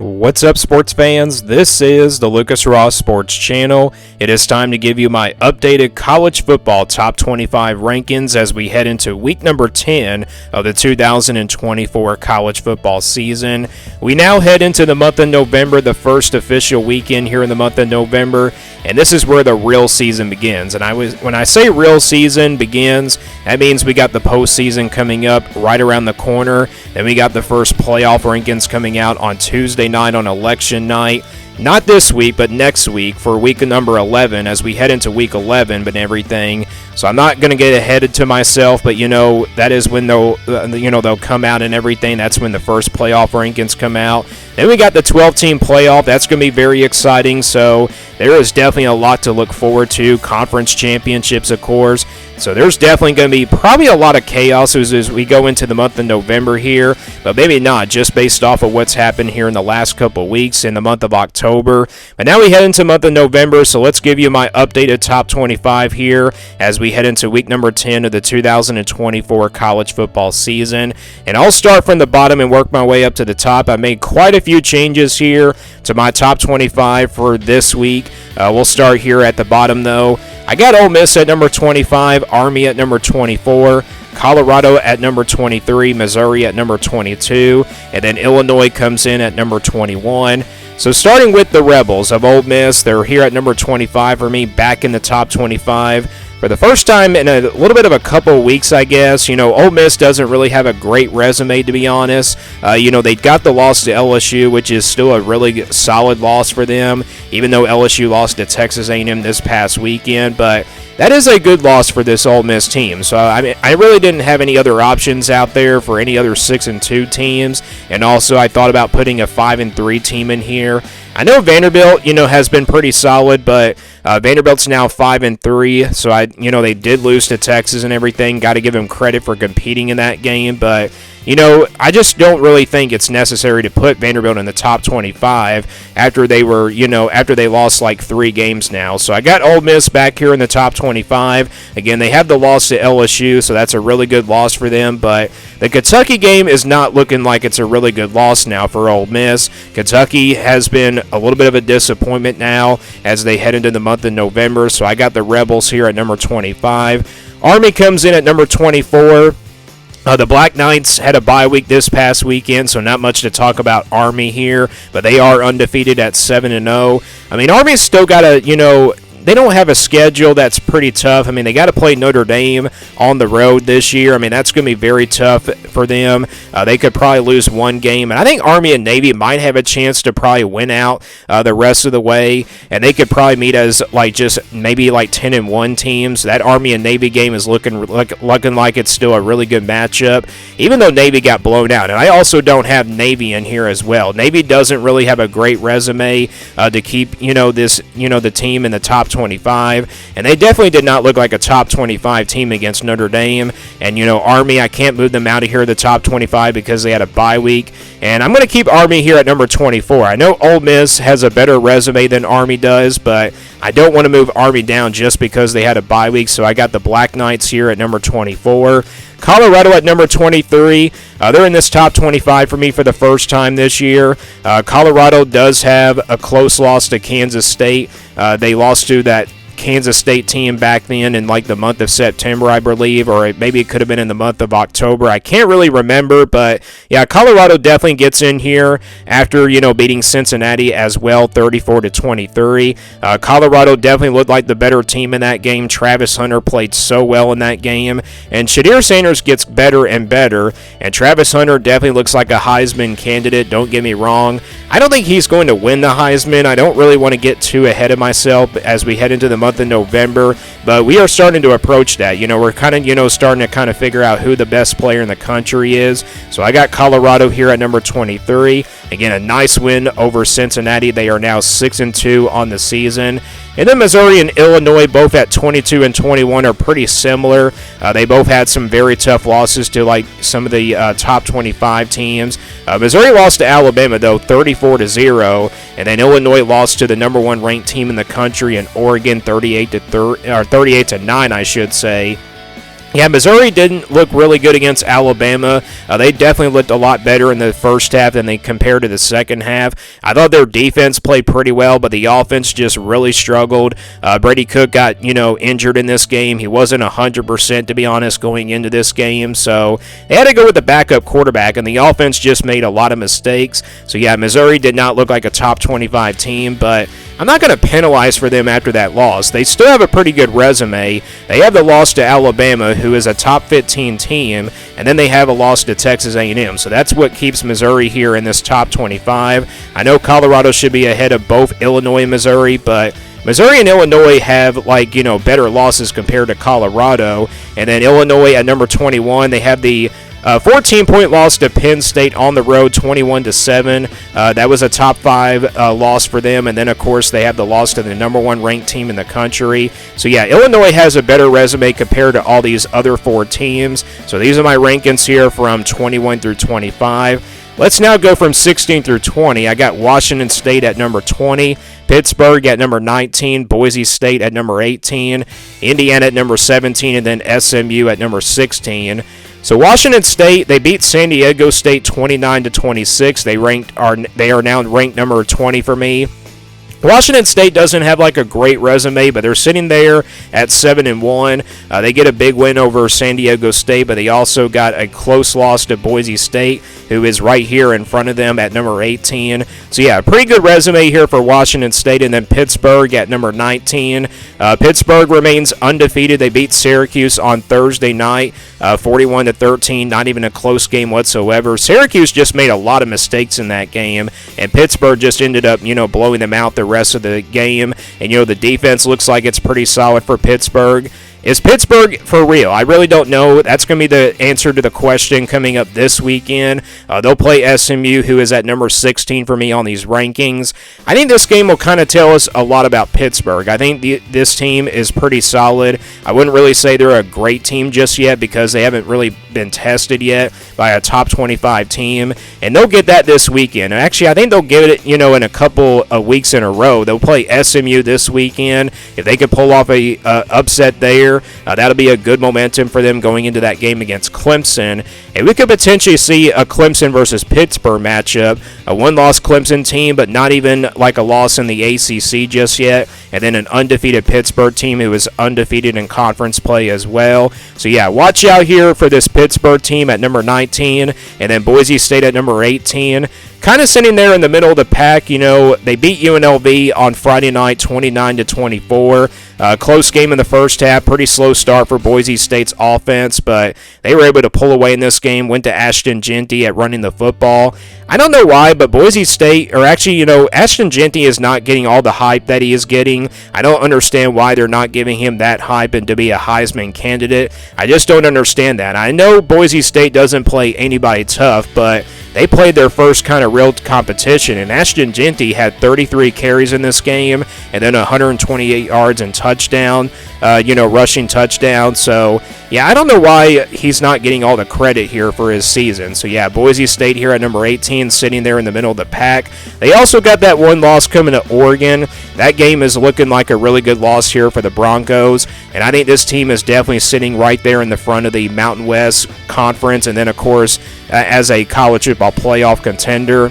What's up, sports fans? This is the Lucas Ross Sports Channel. It is time to give you my updated college football top 25 rankings as we head into week number 10 of the 2024 college football season. We now head into the month of November, the first official weekend here in the month of November, and this is where the real season begins. And when I say real season begins, that means we got the postseason coming up right around the corner. Then we got the first playoff rankings coming out on Tuesday night on election night. Not this week, but next week for week number 11 as we head into week 11 but everything. So I'm not going to get ahead to myself, but that is when they'll come out and everything. That's when the first playoff rankings come out. Then we got the 12-team playoff. That's going to be very exciting. So there is definitely a lot to look forward to. Conference championships, of course. So there's definitely going to be probably a lot of chaos as we go into the month of November here, but maybe not, just based off of what's happened here in the last couple of weeks in the month of October. But now we head into the month of November, so let's give you my updated top 25 here as we head into week number 10 of the 2024 college football season. And I'll start from the bottom and work my way up to the top. I made quite a few changes here to my top 25 for this week. We'll start here at the bottom, though. I got Ole Miss at number 25, Army at number 24, Colorado at number 23, Missouri at number 22, and then Illinois comes in at number 21. So starting with the Rebels of Ole Miss, they're here at number 25 for me, back in the top 25. For the first time in a little bit of a couple of weeks, I guess. Ole Miss doesn't really have a great resume, to be honest. They got the loss to LSU, which is still a really solid loss for them, even though LSU lost to Texas A&M this past weekend. But that is a good loss for this Ole Miss team. So, I really didn't have any other options out there for any other 6-2 teams. And also, I thought about putting a 5-3 team in here. I know Vanderbilt, has been pretty solid, but Vanderbilt's now 5-3, so they did lose to Texas and everything. Got to give them credit for competing in that game, but I just don't really think it's necessary to put Vanderbilt in the top 25 after they were, after they lost like 3 games now. So I got Ole Miss back here in the top 25. Again, they have the loss to LSU, so that's a really good loss for them, but the Kentucky game is not looking like it's a really good loss now for Ole Miss. Kentucky has been a little bit of a disappointment now as they head into the month of November, so I got the Rebels here at number 25. Army comes in at number 24. The Black Knights had a bye week this past weekend, so not much to talk about Army here, but they are undefeated at 7-0. Army's still got a, they don't have a schedule that's pretty tough. They got to play Notre Dame on the road this year. That's going to be very tough for them. They could probably lose one game. And I think Army and Navy might have a chance to probably win out the rest of the way. And they could probably meet as maybe 10-1 teams. That Army and Navy game is looking like it's still a really good matchup, even though Navy got blown out. And I also don't have Navy in here as well. Navy doesn't really have a great resume to keep, the team in the top 25, and they definitely did not look like a top 25 team against Notre Dame. And Army, I can't move them out of here the top 25 because they had a bye week, and I'm going to keep Army here at number 24. I know Ole Miss has a better resume than Army does, but I don't want to move Army down just because they had a bye week, so I got the Black Knights here at number 24. Colorado at number 23. They're in this top 25 for me for the first time this year. Colorado does have a close loss to Kansas State. They lost to that Kansas State team back then in the month of September, I believe, or maybe it could have been in the month of October. I can't really remember, but yeah, Colorado definitely gets in here after, beating Cincinnati as well, 34-23. Colorado definitely looked like the better team in that game. Travis Hunter played so well in that game, and Shadir Sanders gets better and better, and Travis Hunter definitely looks like a Heisman candidate, don't get me wrong. I don't think he's going to win the Heisman. I don't really want to get too ahead of myself as we head into the month of November, but we are starting to approach that. We're kind of, starting to figure out who the best player in the country is. So I got Colorado here at number 23. Again, a nice win over Cincinnati. They are now 6-2 on the season. And then Missouri and Illinois, both at 22 and 21, are pretty similar. They both had some very tough losses to some of the top 25 teams. Missouri lost to Alabama, though, 34-0, and then Illinois lost to the number 1 ranked team in the country in Oregon, 38-9, I should say. Yeah, Missouri didn't look really good against Alabama. They definitely looked a lot better in the first half than they compared to the second half. I thought their defense played pretty well, but the offense just really struggled. Brady Cook got, injured in this game. He wasn't 100%, to be honest, going into this game. So they had to go with the backup quarterback, and the offense just made a lot of mistakes. So, yeah, Missouri did not look like a top 25 team, but I'm not going to penalize for them after that loss. They still have a pretty good resume. They have the loss to Alabama, who is a top 15 team, and then they have a loss to Texas A&M. So that's what keeps Missouri here in this top 25. I know Colorado should be ahead of both Illinois and Missouri, but Missouri and Illinois have, better losses compared to Colorado. And then Illinois at number 21, they have the 14-point loss to Penn State on the road, 21-7. That was a top 5 loss for them. And then, of course, they have the loss to the number 1 ranked team in the country. So, yeah, Illinois has a better resume compared to all these other 4 teams. So these are my rankings here from 21 through 25. Let's now go from 16 through 20. I got Washington State at number 20, Pittsburgh at number 19, Boise State at number 18, Indiana at number 17, and then SMU at number 16. So Washington State, they beat San Diego State 29-26. They are now ranked number 20 for me. Washington State doesn't have a great resume, but they're sitting there at 7-1. They get a big win over San Diego State, but they also got a close loss to Boise State, who is right here in front of them at number 18. So yeah, a pretty good resume here for Washington State, and then Pittsburgh at number 19. Pittsburgh remains undefeated. They beat Syracuse on Thursday night, 41-13. Not even a close game whatsoever. Syracuse just made a lot of mistakes in that game, and Pittsburgh just ended up, blowing them out the rest of the game. And the defense looks like it's pretty solid for Pittsburgh. Is Pittsburgh for real? I really don't know. That's going to be the answer to the question coming up this weekend. They'll play SMU, who is at number 16 for me on these rankings. I think this game will kind of tell us a lot about Pittsburgh. I think this team is pretty solid. I wouldn't really say they're a great team just yet because they haven't really been tested yet by a top 25 team. And they'll get that this weekend. Actually, I think they'll get it, in a couple of weeks in a row. They'll play SMU this weekend. If they could pull off a upset there, that'll be a good momentum for them going into that game against Clemson. And we could potentially see a Clemson versus Pittsburgh matchup. A one-loss Clemson team, but not even a loss in the ACC just yet. And then an undefeated Pittsburgh team who is undefeated in conference play as well. So yeah, watch out here for this Pittsburgh team at number 19. And then Boise State at number 18. Kind of sitting there in the middle of the pack. They beat UNLV on Friday night 29-24. Close game in the first half. Pretty slow start for Boise State's offense, but they were able to pull away in this game. Went to Ashton Jeanty at running the football. I don't know why, but Boise State, or actually, Ashton Jeanty is not getting all the hype that he is getting. I don't understand why they're not giving him that hype and to be a Heisman candidate. I just don't understand that. I know Boise State doesn't play anybody tough, but they played their first kind of real competition, and Ashton Jeanty had 33 carries in this game, and then 128 yards and touchdown, rushing touchdown. So, yeah, I don't know why he's not getting all the credit here for his season. So, yeah, Boise State here at number 18, sitting there in the middle of the pack. They also got that one loss coming to Oregon. That game is looking like a really good loss here for the Broncos, and I think this team is definitely sitting right there in the front of the Mountain West Conference, and then, of course, as a college football playoff contender.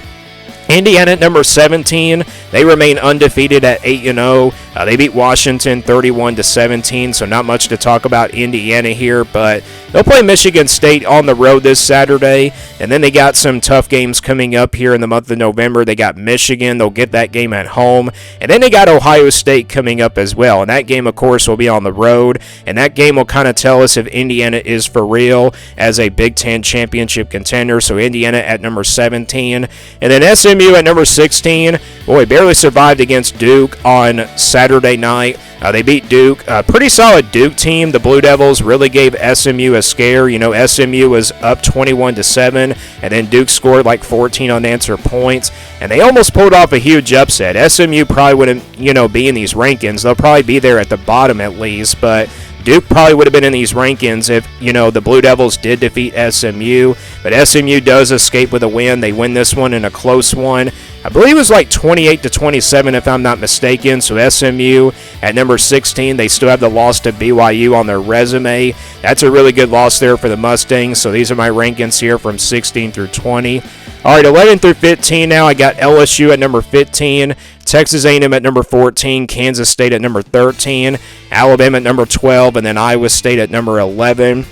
Indiana at number 17, they remain undefeated at 8-0. They beat Washington 31-17, so not much to talk about Indiana here, but they'll play Michigan State on the road this Saturday, and then they got some tough games coming up here in the month of November. They got Michigan, they'll get that game at home, and then they got Ohio State coming up as well, and that game, of course, will be on the road, and that game will kind of tell us if Indiana is for real as a Big Ten championship contender. So Indiana at number 17, and then SMU at number 16. Boy, barely survived against Duke on Saturday night. They beat Duke. Pretty solid Duke team. The Blue Devils really gave SMU a scare. SMU was up 21-7, and then Duke scored 14 unanswered points, and they almost pulled off a huge upset. SMU probably wouldn't, be in these rankings. They'll probably be there at the bottom at least, but Duke probably would have been in these rankings if, the Blue Devils did defeat SMU, but SMU does escape with a win. They win this one in a close one. I believe it was like 28-27 if I'm not mistaken. So SMU at number 16, they still have the loss to BYU on their resume. That's a really good loss there for the Mustangs. So these are my rankings here from 16 through 20. All right, 11 through 15 now. I got LSU at number 15, Texas A&M at number 14, Kansas State at number 13, Alabama at number 12, and then Iowa State at number 11.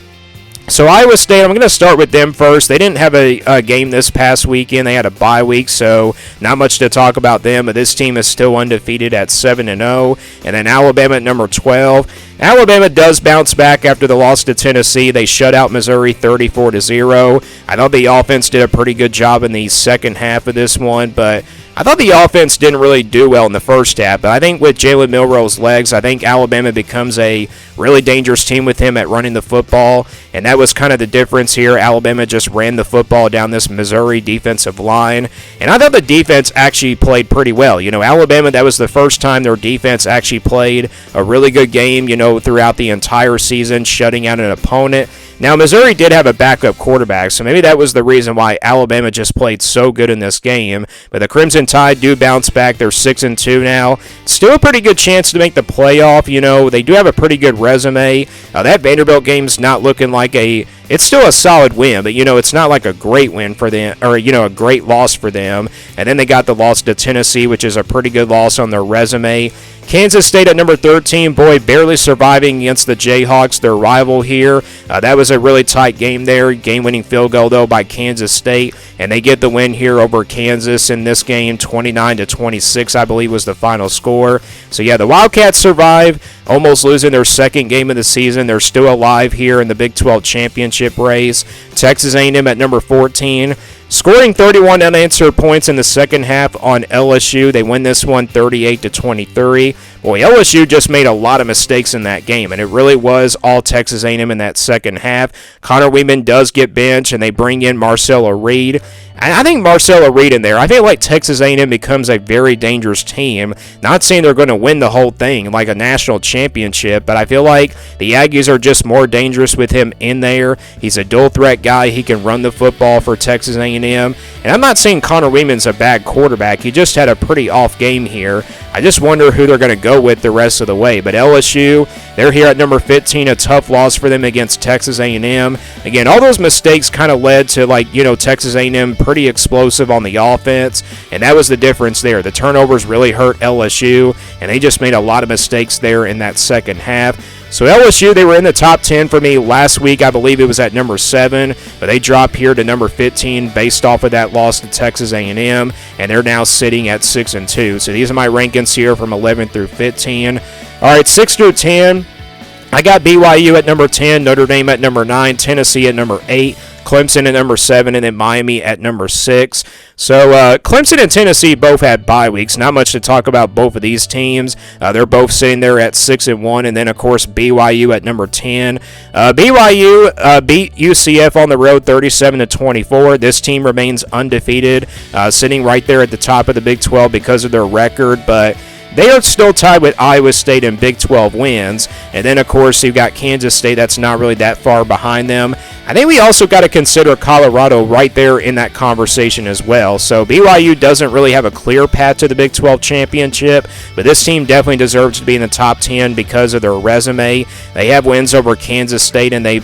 So Iowa State, I'm going to start with them first. They didn't have a game this past weekend. They had a bye week, so not much to talk about them. But this team is still undefeated at 7-0. And then Alabama at number 12. Alabama does bounce back after the loss to Tennessee. They shut out Missouri 34-0. I thought the offense did a pretty good job in the second half of this one, but I thought the offense didn't really do well in the first half, but I think with Jalen Milroe's legs, I think Alabama becomes a really dangerous team with him at running the football, and that was kind of the difference here. Alabama just ran the football down this Missouri defensive line, and I thought the defense actually played pretty well. Alabama, that was the first time their defense actually played a really good game, throughout the entire season, shutting out an opponent. Now, Missouri did have a backup quarterback, so maybe that was the reason why Alabama just played so good in this game. But the Crimson Tide do bounce back. They're 6-2 now. Still a pretty good chance to make the playoff. They do have a pretty good resume. That Vanderbilt game's not looking like it's still a solid win, but, it's not like a great win for them, or, a great loss for them. And then they got the loss to Tennessee, which is a pretty good loss on their resume. Kansas State at number 13, boy, barely surviving against the Jayhawks, their rival here. That was a really tight game there. Game-winning field goal, though, by Kansas State. And they get the win here over Kansas in this game. 29-26, I believe, was the final score. So, yeah, the Wildcats survive, almost losing their second game of the season. They're still alive here in the Big 12 championship race. Texas A&M at number 14. Scoring 31 unanswered points in the second half on LSU. They win this one 38-23. Boy, LSU just made a lot of mistakes in that game, and it really was all Texas A&M in that second half. Connor Weeman does get benched, and they bring in Marcelo Reed. And I think Marcelo Reed in there, I feel like Texas A&M becomes a very dangerous team. Not saying they're going to win the whole thing, like a national championship, but I feel like the Aggies are just more dangerous with him in there. He's a dual-threat guy. He can run the football for Texas A&M. And I'm not saying Connor Weeman's a bad quarterback. He just had a pretty off game here. I just wonder who they're going to go with the rest of the way. But LSU, they're here at number 15, a tough loss for them against Texas A&M. Again, all those mistakes kind of led to, Texas A&M pretty explosive on the offense, and that was the difference there. The turnovers really hurt LSU, and they just made a lot of mistakes there in that second half. So LSU, they were in the top 10 for me last week. I believe it was at number 7, but they dropped here to number 15 based off of that loss to Texas A&M, and they're now sitting at 6-2. So these are my rankings here from 11 through 15. All right, 6 through 10. I got BYU at number 10, Notre Dame at number 9, Tennessee at number 8, Clemson at number 7, and then Miami at number 6. So Clemson and Tennessee both had bye weeks. Not much to talk about both of these teams. They're both sitting there at 6-1, and then, of course, BYU at number 10. BYU beat UCF on the road 37-24. This team remains undefeated, sitting right there at the top of the Big 12 because of their record, but they are still tied with Iowa State in Big 12 wins. And then, of course, you've got Kansas State. That's not really that far behind them. I think we also got to consider Colorado right there in that conversation as well. So BYU doesn't really have a clear path to the Big 12 championship, but this team definitely deserves to be in the top 10 because of their resume. They have wins over Kansas State, and they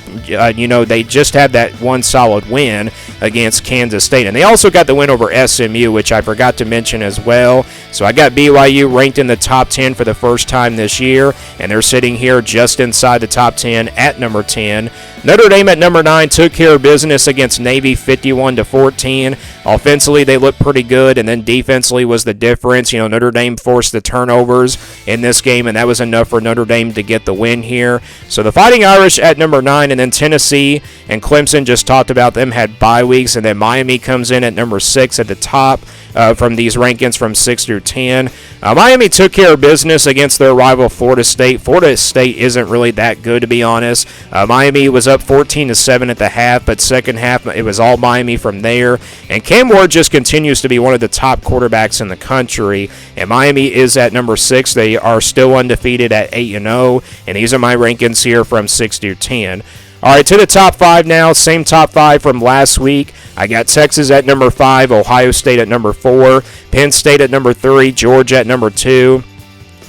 just had that one solid win against Kansas State. And they also got the win over SMU, which I forgot to mention as well. So I got BYU ranked in the top 10 for the first time this year, and they're sitting here just inside the top 10 at number 10. Notre Dame at number 9 took care of business against Navy 51-14. Offensively, they looked pretty good, and then defensively was the difference. Notre Dame forced the turnovers in this game, and that was enough for Notre Dame to get the win here. So the Fighting Irish at number 9, and then Tennessee and Clemson, just talked about them, had bye weeks, and then Miami comes in at number 6 at the top from these rankings from 6 through 10. Miami took care of business against their rival Florida State. Florida State isn't really that good, to be honest. Miami was up 14-7 at the half, but second half it was all Miami from there. And Cam Ward just continues to be one of the top quarterbacks in the country. And Miami is at number 6. They are still undefeated at 8-0. And these are my rankings here from 6 through 10. All right, to the top 5 now. Same top 5 from last week. I got Texas at number 5, Ohio State at number 4, Penn State at number 3, Georgia at number 2.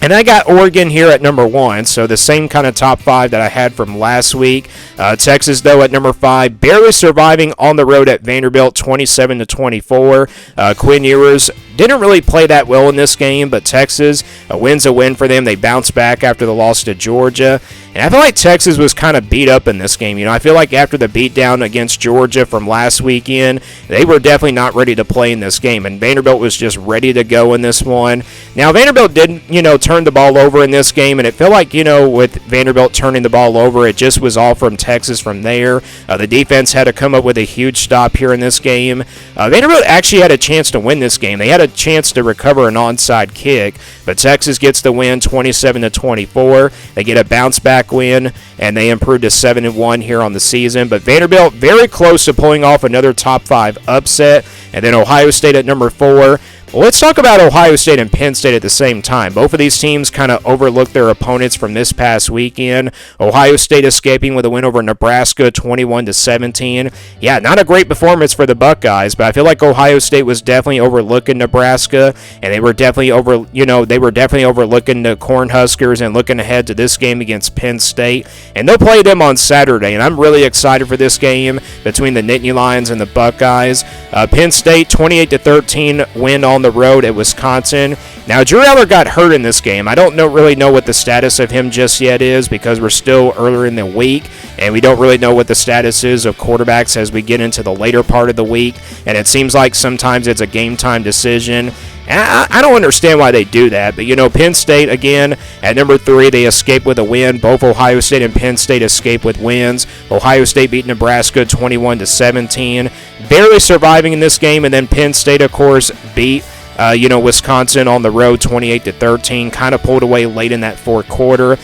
And I got Oregon here at number 1, so the same kind of top 5 that I had from last week. Texas, though, at number 5, barely surviving on the road at Vanderbilt, 27-24. Quinn Ewers didn't really play that well in this game, but Texas, a win's a win for them. They bounced back after the loss to Georgia. And I feel like Texas was kind of beat up in this game. You know, I feel like after the beatdown against Georgia from last weekend, they were definitely not ready to play in this game. And Vanderbilt was just ready to go in this one. Now, Vanderbilt didn't, turn the ball over in this game. And it felt like, with Vanderbilt turning the ball over, it just was all from Texas from there. The defense had to come up with a huge stop here in this game. Vanderbilt actually had a chance to win this game. They had a chance to recover an onside kick. But Texas gets the win 27-24. They get a bounce back win, and they improved to 7-1 here on the season. But Vanderbilt very close to pulling off another top 5 upset. And then Ohio State at number 4. Well, let's talk about Ohio State and Penn State at the same time. Both of these teams kind of overlooked their opponents from this past weekend. Ohio State escaping with a win over Nebraska, 21-17. Yeah, not a great performance for the Buckeyes, but I feel like Ohio State was definitely overlooking Nebraska, and they were definitely overlooking the Cornhuskers and looking ahead to this game against Penn State. And they'll play them on Saturday, and I'm really excited for this game between the Nittany Lions and the Buckeyes. Penn State 28-13 win on the road at Wisconsin. Now, Drew Aller got hurt in this game. I don't really know what the status of him just yet is because we're still earlier in the week, and we don't really know what the status is of quarterbacks as we get into the later part of the week, and it seems like sometimes it's a game-time decision. And I don't understand why they do that, but Penn State, again, at number 3, they escape with a win. Both Ohio State and Penn State escape with wins. Ohio State beat Nebraska 21-17, barely surviving in this game, and then Penn State, of course, beat Wisconsin on the road 28-13, kind of pulled away late in that fourth quarter.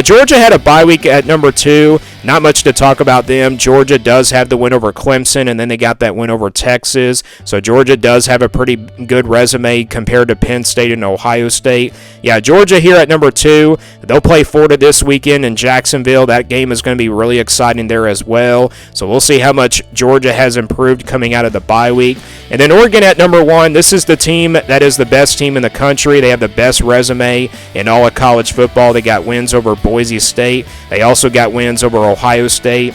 Georgia had a bye week at number 2. Not much to talk about them. Georgia does have the win over Clemson, and then they got that win over Texas. So Georgia does have a pretty good resume compared to Penn State and Ohio State. Yeah, Georgia here at number 2. They'll play Florida this weekend in Jacksonville. That game is going to be really exciting there as well. So we'll see how much Georgia has improved coming out of the bye week. And then Oregon at number 1. This is the team that is the best team in the country. They have the best resume in all of college football. They got wins over Boise State. They also got wins over Ohio State.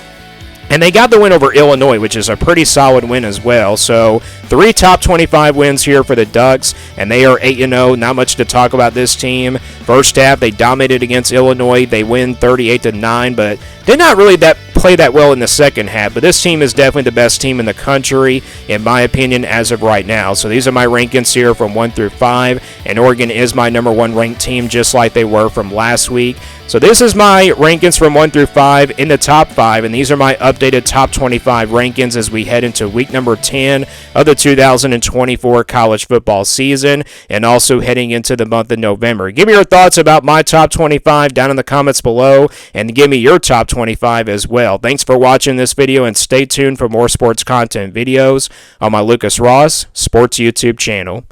And they got the win over Illinois, which is a pretty solid win as well. So 3 top 25 wins here for the Ducks, and they are 8-0. Not much to talk about this team. First half, they dominated against Illinois. They win 38-9, but did not really play that well in the second half. But this team is definitely the best team in the country, in my opinion, as of right now. So these are my rankings here from 1 through 5, and Oregon is my number 1 ranked team, just like they were from last week. So this is my rankings from 1 through 5 in the top 5, and these are my updated top 25 rankings as we head into week number 10 of the 2024 college football season, and also heading into the month of November. Give me your thoughts about my top 25 down in the comments below, and give me your top 25 as well. Thanks for watching this video, and stay tuned for more sports content videos on my Lucas Ross Sports YouTube channel.